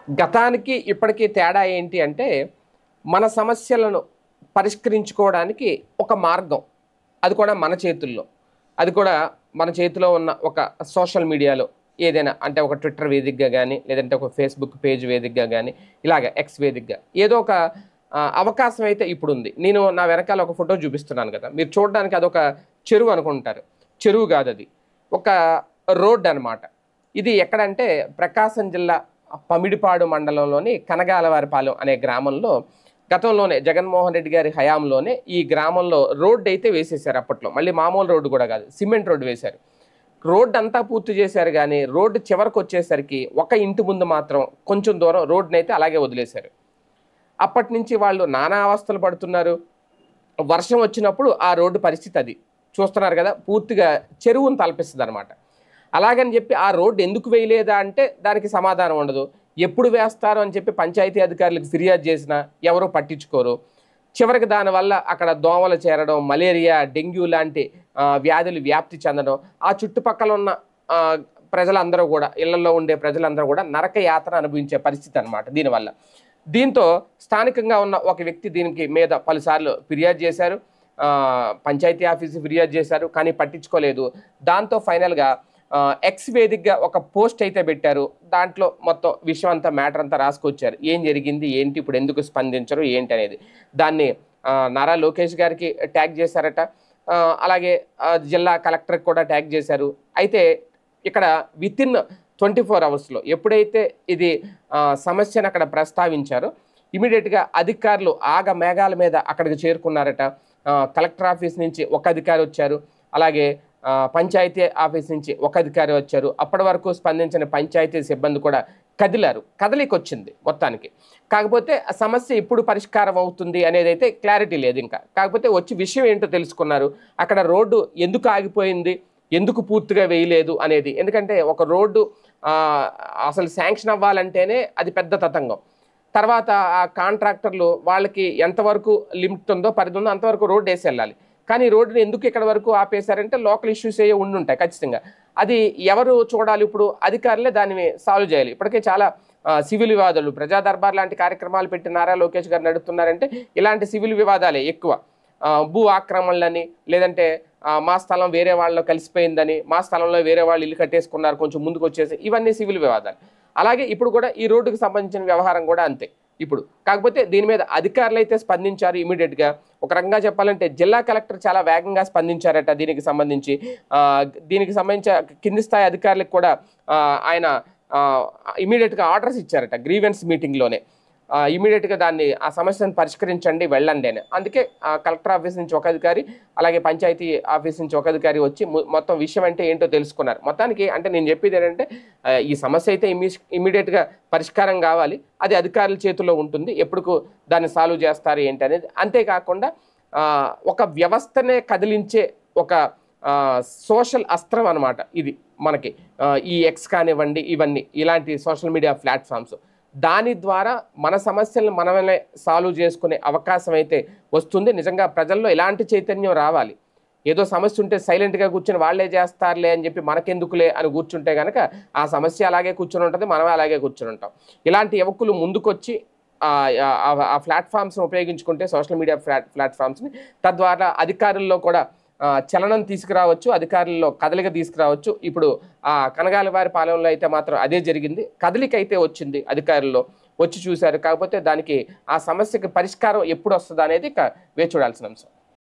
గతానికి ఇప్పటికీ తేడా ఏంటి అంటే, మన సమస్యలను పరిష్కరించుకోవడానికి ఒక మార్గం. అది కూడా మన చేతుల్లో. అది కూడా మన చేతిలో ఉన్న ఒక సోషల్ మీడియాలో ఏదైనా అంటే ఒక ట్విట్టర్ వేదికగా గానీ, లేదంటే ఒక ఫేస్‌బుక్ పేజ్ వేదికగా గానీ, ఇలాగ ఎక్స్ వేదికగా ఏదో ఒక అవకాశం అయితే ఇప్పుడుంది. నేను నా వెనకాల ఒక ఫోటో చూపిస్తున్నాను కదా! మీరు చూడడానికి అదొక చెరువు అనుకుంటారు. చెరువు కాదది. ఒక రోడ్ అనమాట. ఇది ఎక్కడంటే ప్రకాశం జిల్లా పమిడిపాడు మండలంలోని కనగాలవారిపాలెం అనే గ్రామంలో గతంలోనే జగన్మోహన్ రెడ్డి గారి హయాంలోనే ఈ గ్రామంలో రోడ్డు అయితే వేసేశారు అప్పట్లో. మళ్ళీ మామూలు రోడ్డు కూడా కాదు. సిమెంట్ రోడ్డు వేశారు. రోడ్డు అంతా పూర్తి చేశారు గానీ రోడ్డు చివరకొచ్చేసరికి ఒక ఇంటి ముందు మాత్రం కొంచెం దూరం రోడ్డునైతే అలాగే వదిలేశారు. అప్పటినుంచి వాళ్ళు నానా అవస్థలు పడుతున్నారు. వర్షం వచ్చినప్పుడు ఆ రోడ్డు పరిస్థితి అది. చూస్తున్నారు కదా! పూర్తిగా చెరువును తలపిస్తదనమాట. అలాగని చెప్పి ఆ రోడ్డు ఎందుకు వేయలేదా అంటే దానికి సమాధానం ఉండదు. ఎప్పుడు వేస్తారు అని చెప్పి పంచాయతీ అధికారులకు ఫిర్యాదు చేసినా ఎవరూ పట్టించుకోరు. చివరికి దానివల్ల అక్కడ దోమలు చేరడం, మలేరియా, డెంగ్యూ లాంటి వ్యాధులు వ్యాప్తి చెందడం, ఆ చుట్టుపక్కల ఉన్న ప్రజలందరూ కూడా ఇళ్లలో ఉండే ప్రజలందరూ కూడా నరక యాతన అనుభవించే పరిస్థితి అనమాట దీనివల్ల. దీంతో స్థానికంగా ఉన్న ఒక వ్యక్తి దీనికి మీద పలుసార్లు ఫిర్యాదు చేశారు. పంచాయతీ ఆఫీసు ఫిర్యాదు చేశారు, కానీ పట్టించుకోలేదు. దాంతో ఫైనల్గా ఎక్స్ వేదికగా ఒక పోస్ట్ అయితే పెట్టారు. దాంట్లో మొత్తం విషయం అంతా మ్యాటర్ అంతా రాసుకొచ్చారు. ఏం జరిగింది, ఏంటి, ఇప్పుడు ఎందుకు స్పందించరు, ఏంటి అనేది. దాన్ని నారా లోకేష్ గారికి ట్యాగ్ చేశారట. అలాగే జిల్లా కలెక్టర్కి కూడా ట్యాగ్ చేశారు. అయితే ఇక్కడ వితిన్ 24 అవర్స్లో ఎప్పుడైతే ఇది సమస్యను అక్కడ ప్రస్తావించారో ఇమీడియట్గా అధికారులు ఆగ మేఘాల మీద అక్కడికి చేరుకున్నారట. కలెక్టర్ ఆఫీస్ నుంచి ఒక అధికారి వచ్చారు. అలాగే పంచాయతీ ఆఫీస్ నుంచి ఒక అధికారి వచ్చారు. అప్పటి వరకు స్పందించిన పంచాయతీ సిబ్బంది కూడా కదిలారు. కదలికి వచ్చింది మొత్తానికి. కాకపోతే ఆ సమస్య ఎప్పుడు పరిష్కారం అవుతుంది అనేది అయితే క్లారిటీ లేదు ఇంకా. కాకపోతే వచ్చి విషయం ఏంటో తెలుసుకున్నారు. అక్కడ రోడ్డు ఎందుకు ఆగిపోయింది, ఎందుకు పూర్తిగా వేయలేదు అనేది. ఎందుకంటే ఒక రోడ్డు అసలు శాంక్షన్ అవ్వాలంటేనే అది పెద్ద తతంగం. తర్వాత ఆ కాంట్రాక్టర్లు వాళ్ళకి ఎంతవరకు లిమిట్ ఉందో, పరిధి ఉందో అంతవరకు రోడ్డు వేసి వెళ్ళాలి. కానీ రోడ్డుని ఎందుకు ఇక్కడ వరకు ఆపేశారంటే లోకల్ ఇష్యూస్ ఏ ఉండుంటాయి ఖచ్చితంగా. అది ఎవరు చూడాలి ఇప్పుడు? అధికారులే దాన్ని సాల్వ్ చేయాలి. ఇప్పటికే చాలా సివిల్ వివాదాలు, ప్రజా దర్బార్ లాంటి కార్యక్రమాలు పెట్టి నారా లోకేష్ గారు నడుపుతున్నారంటే ఇలాంటి సివిల్ వివాదాలే ఎక్కువ. భూ ఆక్రమణలని, లేదంటే మా స్థలం వేరే వాళ్ళలో కలిసిపోయిందని, మా స్థలంలో వేరే వాళ్ళు ఇల్లు కట్టేసుకున్నారు కొంచెం ముందుకు వచ్చేసి, ఇవన్నీ సివిల్ వివాదాలు. అలాగే ఇప్పుడు కూడా ఈ రోడ్డుకు సంబంధించిన వ్యవహారం కూడా అంతే ఇప్పుడు. కాకపోతే దీని మీద అధికారులు అయితే స్పందించారు ఇమీడియట్గా. ఒక రకంగా చెప్పాలంటే జిల్లా కలెక్టర్ చాలా వేగంగా స్పందించారట దీనికి సంబంధించి. కింది స్థాయి అధికారులకు కూడా ఆయన ఇమీడియట్గా ఆర్డర్స్ ఇచ్చారట గ్రీవెన్స్ మీటింగ్లోనే. ఇమీడియట్గా దాన్ని ఆ సమస్యను పరిష్కరించండి, వెళ్ళండి అని. అందుకే కలెక్టర్ ఆఫీస్ నుంచి ఒక అధికారి, అలాగే పంచాయతీ ఆఫీస్ నుంచి ఒక అధికారి వచ్చి మొత్తం విషయం అంటే ఏంటో తెలుసుకున్నారు. మొత్తానికి అంటే నేను చెప్పేది ఏంటంటే ఈ సమస్య అయితే ఇమీడియట్గా పరిష్కారం కావాలి. అది అధికారుల చేతుల్లో ఉంటుంది. ఎప్పుడు దాన్ని సాల్వ్ చేస్తారు ఏంటి అనేది. అంతేకాకుండా ఒక వ్యవస్థనే కదిలించే ఒక సోషల్ అస్త్రం అనమాట ఇది మనకి. ఈ ఎక్స్ కానివ్వండి, ఇవన్నీ ఇలాంటి సోషల్ మీడియా ప్లాట్ఫామ్స్. దాని ద్వారా మన సమస్యలను మనమే సాల్వ్ చేసుకునే అవకాశం అయితే వస్తుంది. నిజంగా ప్రజల్లో ఎలాంటి చైతన్యం రావాలి. ఏదో సమస్య ఉంటే సైలెంట్గా కూర్చొని వాళ్ళే చేస్తారులే అని చెప్పి మనకెందుకులే అని కూర్చుంటే కనుక ఆ సమస్య అలాగే కూర్చొని ఉంటుంది, మనమే అలాగే కూర్చొని ఉంటాం. ఇలాంటి యువకులు ముందుకొచ్చి ఆ ప్లాట్ఫామ్స్ని ఉపయోగించుకుంటే, సోషల్ మీడియా ప్లాట్ఫామ్స్ని, తద్వారా అధికారుల్లో కూడా చలనం తీసుకురావచ్చు, అధికారుల్లో కదలిక తీసుకురావచ్చు. ఇప్పుడు కనగాలవారి పాలెంలో అయితే మాత్రం అదే జరిగింది. కదలిక అయితే వచ్చింది, అధికారుల్లో వచ్చి చూశారు. కాకపోతే దానికి ఆ సమస్యకి పరిష్కారం ఎప్పుడు వస్తుందా అనేది వేచి చూడాల్సిన అంశం.